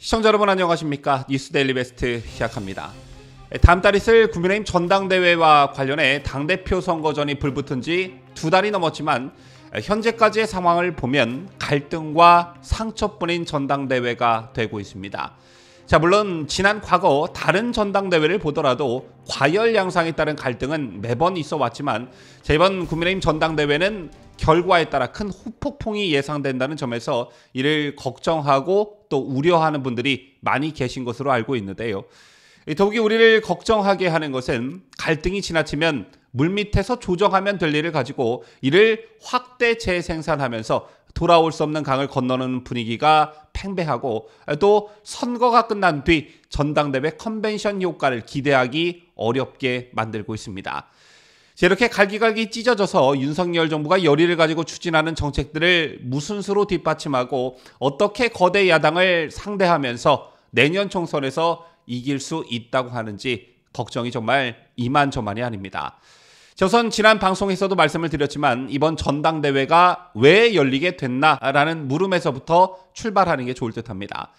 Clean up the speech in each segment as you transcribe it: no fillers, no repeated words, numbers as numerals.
시청자 여러분 안녕하십니까? 뉴스데일리 베스트 시작합니다. 다음 달 있을 국민의힘 전당대회와 관련해 당대표 선거전이 불붙은 지 2달이 넘었지만 현재까지의 상황을 보면 갈등과 상처뿐인 전당대회가 되고 있습니다. 자, 물론 지난 과거 다른 전당대회를 보더라도 과열 양상에 따른 갈등은 매번 있어 왔지만 이번 국민의힘 전당대회는 결과에 따라 큰 후폭풍이 예상된다는 점에서 이를 걱정하고 또 우려하는 분들이 많이 계신 것으로 알고 있는데요. 더욱이 우리를 걱정하게 하는 것은 갈등이 지나치면 물밑에서 조정하면 될 일을 가지고 이를 확대 재생산하면서 돌아올 수 없는 강을 건너는 분위기가 팽배하고 또 선거가 끝난 뒤 전당대회 컨벤션 효과를 기대하기 어렵게 만들고 있습니다. 이렇게 갈기갈기 찢어져서 윤석열 정부가 열의를 가지고 추진하는 정책들을 무슨 수로 뒷받침하고 어떻게 거대 야당을 상대하면서 내년 총선에서 이길 수 있다고 하는지 걱정이 정말 이만저만이 아닙니다. 우선 지난 방송에서도 말씀을 드렸지만 이번 전당대회가 왜 열리게 됐나라는 물음에서부터 출발하는 게 좋을 듯합니다.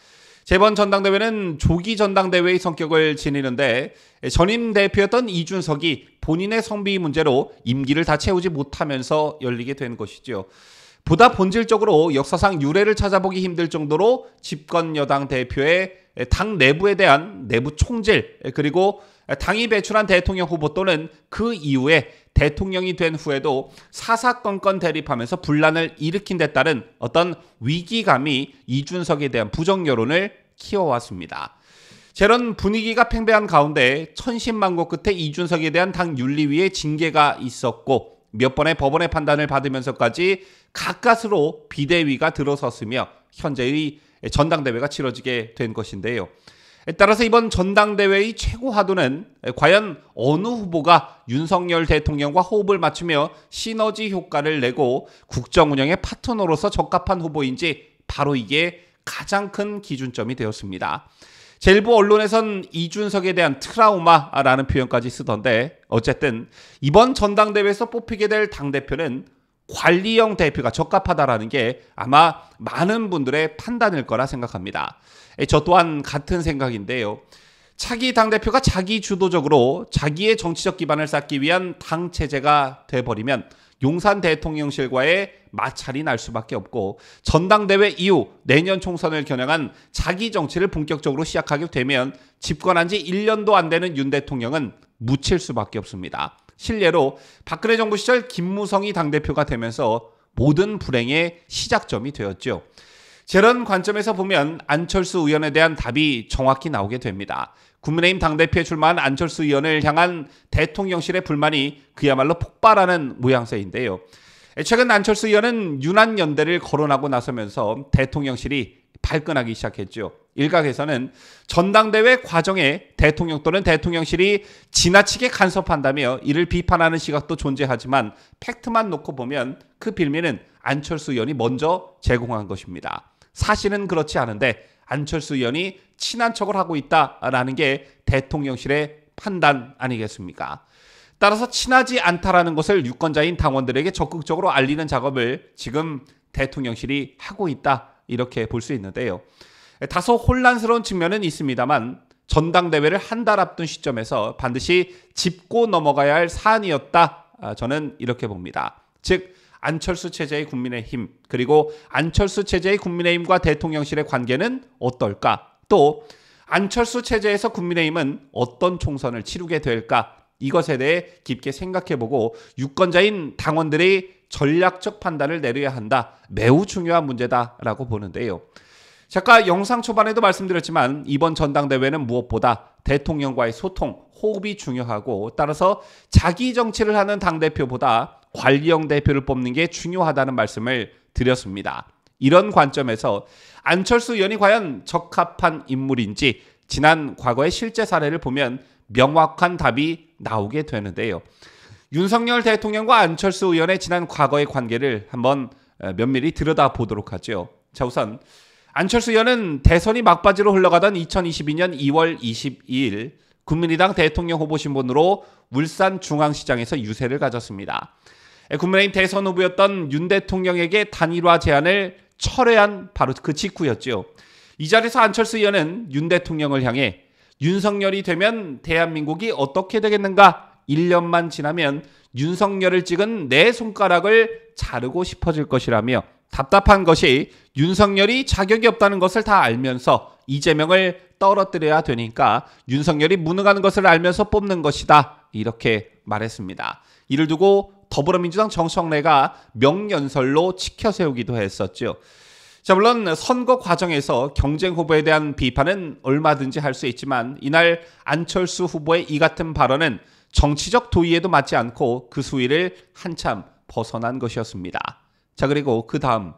이번 전당대회는 조기 전당대회의 성격을 지니는데 전임 대표였던 이준석이 본인의 성비 문제로 임기를 다 채우지 못하면서 열리게 된 것이죠. 보다 본질적으로 역사상 유례를 찾아보기 힘들 정도로 집권 여당 대표의 당 내부에 대한 내부 총질, 그리고 당이 배출한 대통령 후보 또는 그 이후에 대통령이 된 후에도 사사건건 대립하면서 분란을 일으킨 데 따른 어떤 위기감이 이준석에 대한 부정 여론을 키워왔습니다. 이런 분위기가 팽배한 가운데 천신만고 끝에 이준석에 대한 당 윤리위의 징계가 있었고 몇 번의 법원의 판단을 받으면서까지 가까스로 비대위가 들어섰으며 현재의 전당대회가 치러지게 된 것인데요. 따라서 이번 전당대회의 최고 화두는 과연 어느 후보가 윤석열 대통령과 호흡을 맞추며 시너지 효과를 내고 국정 운영의 파트너로서 적합한 후보인지 바로 이게 가장 큰 기준점이 되었습니다. 일부 언론에선 이준석에 대한 트라우마라는 표현까지 쓰던데 어쨌든 이번 전당대회에서 뽑히게 될 당대표는 관리형 대표가 적합하다라는 게 아마 많은 분들의 판단일 거라 생각합니다. 저 또한 같은 생각인데요. 차기 당대표가 자기 주도적으로 자기의 정치적 기반을 쌓기 위한 당 체제가 돼버리면 용산 대통령실과의 마찰이 날 수밖에 없고 전당대회 이후 내년 총선을 겨냥한 자기 정치를 본격적으로 시작하게 되면 집권한 지 1년도 안 되는 윤 대통령은 묻힐 수밖에 없습니다. 실례로 박근혜 정부 시절 김무성이 당대표가 되면서 모든 불행의 시작점이 되었죠. 이런 관점에서 보면 안철수 의원에 대한 답이 정확히 나오게 됩니다. 국민의힘 당대표에 출마한 안철수 의원을 향한 대통령실의 불만이 그야말로 폭발하는 모양새인데요. 최근 안철수 의원은 윤한연대를 거론하고 나서면서 대통령실이 발끈하기 시작했죠. 일각에서는 전당대회 과정에 대통령 또는 대통령실이 지나치게 간섭한다며 이를 비판하는 시각도 존재하지만 팩트만 놓고 보면 그 빌미는 안철수 의원이 먼저 제공한 것입니다. 사실은 그렇지 않은데 안철수 의원이 친한 척을 하고 있다라는 게 대통령실의 판단 아니겠습니까? 따라서 친하지 않다라는 것을 유권자인 당원들에게 적극적으로 알리는 작업을 지금 대통령실이 하고 있다 이렇게 볼 수 있는데요. 다소 혼란스러운 측면은 있습니다만 전당대회를 한 달 앞둔 시점에서 반드시 짚고 넘어가야 할 사안이었다 저는 이렇게 봅니다. 즉 안철수 체제의 국민의힘 그리고 안철수 체제의 국민의힘과 대통령실의 관계는 어떨까? 또 안철수 체제에서 국민의힘은 어떤 총선을 치르게 될까? 이것에 대해 깊게 생각해보고 유권자인 당원들의 전략적 판단을 내려야 한다. 매우 중요한 문제다라고 보는데요. 아까 영상 초반에도 말씀드렸지만 이번 전당대회는 무엇보다 대통령과의 소통, 호흡이 중요하고 따라서 자기 정치를 하는 당대표보다 관리형 대표를 뽑는 게 중요하다는 말씀을 드렸습니다. 이런 관점에서 안철수 의원이 과연 적합한 인물인지 지난 과거의 실제 사례를 보면 명확한 답이 나오게 되는데요. 윤석열 대통령과 안철수 의원의 지난 과거의 관계를 한번 면밀히 들여다보도록 하죠. 자, 우선 안철수 의원은 대선이 막바지로 흘러가던 2022년 2월 22일 국민의당 대통령 후보 신분으로 울산중앙시장에서 유세를 가졌습니다. 국민의힘 대선 후보였던 윤 대통령에게 단일화 제안을 철회한 바로 그 직후였죠. 이 자리에서 안철수 의원은 윤 대통령을 향해 윤석열이 되면 대한민국이 어떻게 되겠는가? 1년만 지나면 윤석열을 찍은 내 손가락을 자르고 싶어질 것이라며 답답한 것이 윤석열이 자격이 없다는 것을 다 알면서 이재명을 떨어뜨려야 되니까 윤석열이 무능한 것을 알면서 뽑는 것이다. 이렇게 말했습니다. 이를 두고 더불어민주당 정청래가 명연설로 치켜세우기도 했었죠. 자, 물론 선거 과정에서 경쟁 후보에 대한 비판은 얼마든지 할 수 있지만 이날 안철수 후보의 이 같은 발언은 정치적 도의에도 맞지 않고 그 수위를 한참 벗어난 것이었습니다. 자, 그리고 그 다음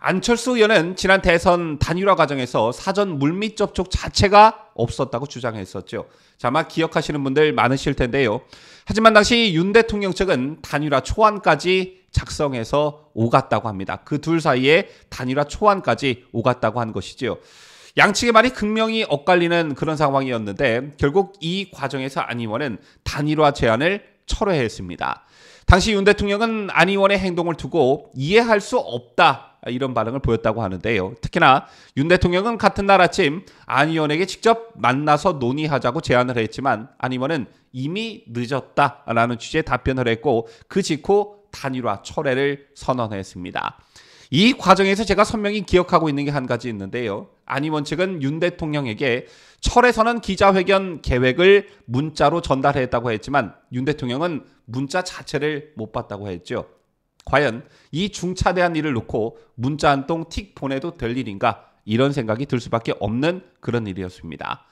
안철수 의원은 지난 대선 단일화 과정에서 사전 물밑 접촉 자체가 없었다고 주장했었죠. 자, 아마 기억하시는 분들 많으실 텐데요. 하지만 당시 윤 대통령 측은 단일화 초안까지 작성해서 오갔다고 합니다. 그 둘 사이에 단일화 초안까지 오갔다고 한 것이지요. 양측의 말이 극명히 엇갈리는 그런 상황이었는데 결국 이 과정에서 안 의원은 단일화 제안을 철회했습니다. 당시 윤 대통령은 안 의원의 행동을 두고 이해할 수 없다 이런 반응을 보였다고 하는데요. 특히나 윤 대통령은 같은 날 아침 안 의원에게 직접 만나서 논의하자고 제안을 했지만 안 의원은 이미 늦었다라는 취지의 답변을 했고 그 직후 단일화 철회를 선언했습니다. 이 과정에서 제가 선명히 기억하고 있는 게 한 가지 있는데요. 안 의원 측은 윤 대통령에게 철회 선언 기자회견 계획을 문자로 전달했다고 했지만 윤 대통령은 문자 자체를 못 봤다고 했죠. 과연 이 중차대한 일을 놓고 문자 한 통 틱 보내도 될 일인가? 이런 생각이 들 수밖에 없는 그런 일이었습니다.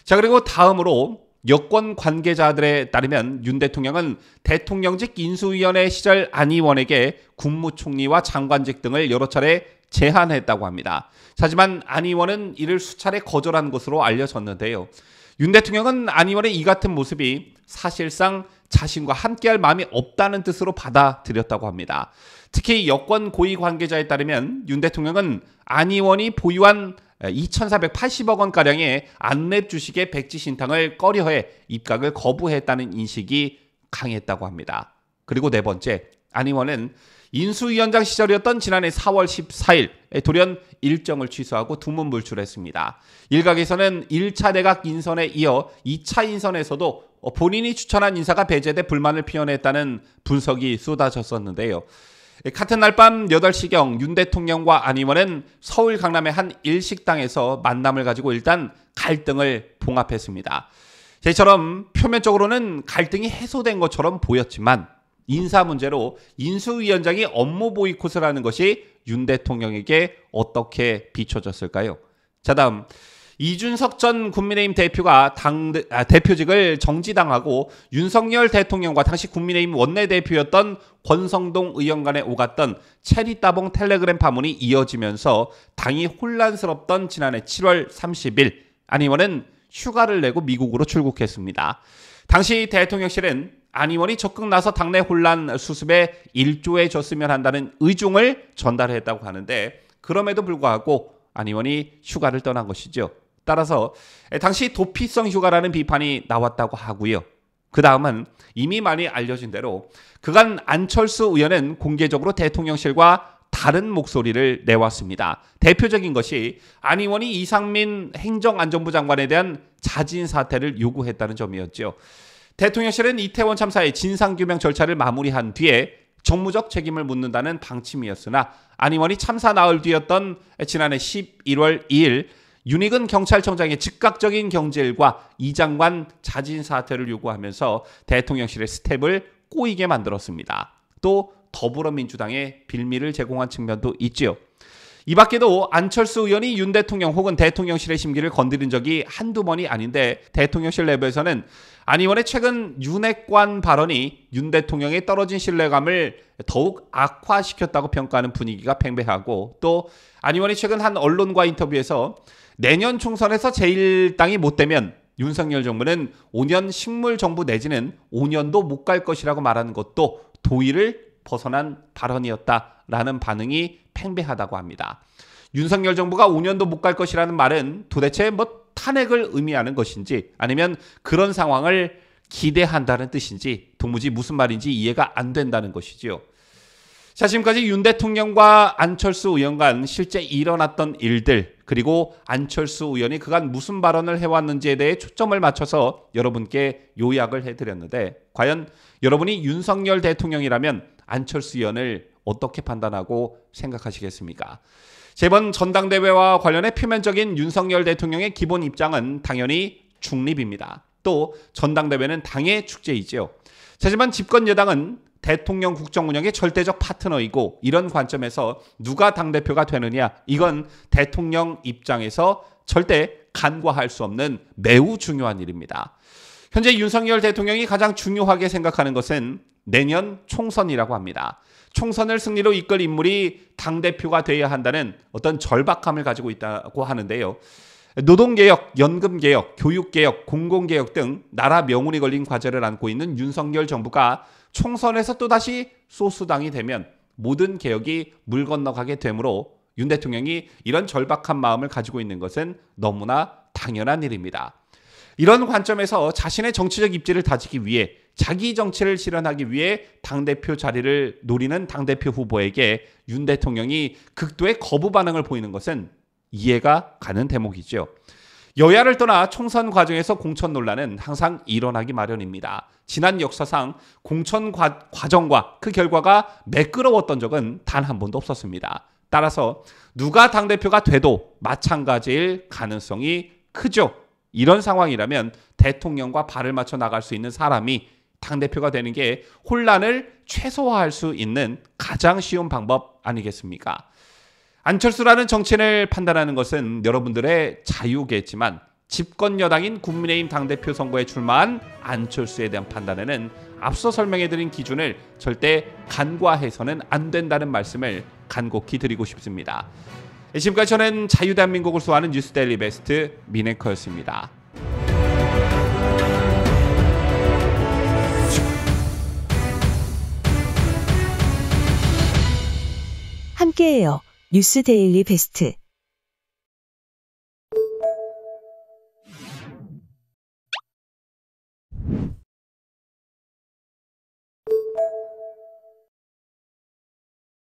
자, 그리고 다음으로 여권 관계자들에 따르면 윤 대통령은 대통령직 인수위원회 시절 안 의원에게 국무총리와 장관직 등을 여러 차례 제안했다고 합니다. 하지만 안 의원은 이를 수차례 거절한 것으로 알려졌는데요. 윤 대통령은 안 의원의 이 같은 모습이 사실상 자신과 함께할 마음이 없다는 뜻으로 받아들였다고 합니다. 특히 여권 고위 관계자에 따르면 윤 대통령은 안 의원이 보유한 2,480억 원가량의 안랩 주식의 백지 신탁을 꺼려해 입각을 거부했다는 인식이 강했다고 합니다. 그리고 네 번째, 안 의원은 인수위원장 시절이었던 지난해 4월 14일 돌연 일정을 취소하고 두문 물출했습니다. 일각에서는 1차 내각 인선에 이어 2차 인선에서도 본인이 추천한 인사가 배제돼 불만을 피워냈다는 분석이 쏟아졌었는데요. 같은 날 밤 8시경 윤 대통령과 안 의원은 서울 강남의 한 일식당에서 만남을 가지고 일단 갈등을 봉합했습니다. 이처럼 표면적으로는 갈등이 해소된 것처럼 보였지만 인사 문제로 인수위원장이 업무 보이콧을 하는 것이 윤 대통령에게 어떻게 비춰졌을까요? 자, 다음 이준석 전 국민의힘 대표가 대표직을 정지당하고 윤석열 대통령과 당시 국민의힘 원내대표였던 권성동 의원 간에 오갔던 체리따봉 텔레그램 파문이 이어지면서 당이 혼란스럽던 지난해 7월 30일 안 의원은 휴가를 내고 미국으로 출국했습니다. 당시 대통령실은 안 의원이 적극 나서 당내 혼란 수습에 일조해 줬으면 한다는 의중을 전달했다고 하는데 그럼에도 불구하고 안 의원이 휴가를 떠난 것이죠. 따라서 당시 도피성 휴가라는 비판이 나왔다고 하고요. 그 다음은 이미 많이 알려진 대로 그간 안철수 의원은 공개적으로 대통령실과 다른 목소리를 내왔습니다. 대표적인 것이 안 의원이 이상민 행정안전부 장관에 대한 자진 사퇴를 요구했다는 점이었죠. 대통령실은 이태원 참사의 진상규명 절차를 마무리한 뒤에 정무적 책임을 묻는다는 방침이었으나 안 의원이 참사 나흘 뒤였던 지난해 11월 2일 윤익은 경찰청장의 즉각적인 경질과 이 장관 자진 사퇴를 요구하면서 대통령실의 스텝을 꼬이게 만들었습니다. 또 더불어민주당에 빌미를 제공한 측면도 있지요. 이 밖에도 안철수 의원이 윤 대통령 혹은 대통령실의 심기를 건드린 적이 한두 번이 아닌데 대통령실 내부에서는 안 의원의 최근 윤핵관 발언이 윤 대통령의 떨어진 신뢰감을 더욱 악화시켰다고 평가하는 분위기가 팽배하고 또 안 의원이 최근 한 언론과 인터뷰에서 내년 총선에서 제1당이 못 되면 윤석열 정부는 5년 식물 정부 내지는 5년도 못 갈 것이라고 말하는 것도 도의를 벗어난 발언이었다라는 반응이 팽배하다고 합니다. 윤석열 정부가 5년도 못 갈 것이라는 말은 도대체 탄핵을 의미하는 것인지 아니면 그런 상황을 기대한다는 뜻인지 도무지 무슨 말인지 이해가 안 된다는 것이지요. 자, 지금까지 윤 대통령과 안철수 의원 간 실제 일어났던 일들 그리고 안철수 의원이 그간 무슨 발언을 해왔는지에 대해 초점을 맞춰서 여러분께 요약을 해드렸는데 과연 여러분이 윤석열 대통령이라면 안철수 의원을 어떻게 판단하고 생각하시겠습니까? 이번 전당대회와 관련해 표면적인 윤석열 대통령의 기본 입장은 당연히 중립입니다. 또 전당대회는 당의 축제이지요. 하지만 집권 여당은 대통령 국정 운영의 절대적 파트너이고 이런 관점에서 누가 당대표가 되느냐 이건 대통령 입장에서 절대 간과할 수 없는 매우 중요한 일입니다. 현재 윤석열 대통령이 가장 중요하게 생각하는 것은 내년 총선이라고 합니다. 총선을 승리로 이끌 인물이 당대표가 돼야 한다는 어떤 절박함을 가지고 있다고 하는데요. 노동개혁, 연금개혁, 교육개혁, 공공개혁 등 나라 명운이 걸린 과제를 안고 있는 윤석열 정부가 총선에서 또다시 소수당이 되면 모든 개혁이 물 건너가게 되므로 윤 대통령이 이런 절박한 마음을 가지고 있는 것은 너무나 당연한 일입니다. 이런 관점에서 자신의 정치적 입지를 다지기 위해 자기 정치를 실현하기 위해 당대표 자리를 노리는 당대표 후보에게 윤 대통령이 극도의 거부 반응을 보이는 것은 이해가 가는 대목이죠. 여야를 떠나 총선 과정에서 공천 논란은 항상 일어나기 마련입니다. 지난 역사상 공천 과정과 그 결과가 매끄러웠던 적은 단 한 번도 없었습니다. 따라서 누가 당대표가 돼도 마찬가지일 가능성이 크죠. 이런 상황이라면 대통령과 발을 맞춰 나갈 수 있는 사람이 당대표가 되는 게 혼란을 최소화할 수 있는 가장 쉬운 방법 아니겠습니까? 안철수라는 정치인을 판단하는 것은 여러분들의 자유겠지만 집권 여당인 국민의힘 당대표 선거에 출마한 안철수에 대한 판단에는 앞서 설명해드린 기준을 절대 간과해서는 안 된다는 말씀을 간곡히 드리고 싶습니다. 지금까지 저는 자유대한민국을 수호하는 뉴스데일리 베스트 민앵커였습니다. 함께해요. 뉴스데일리 베스트.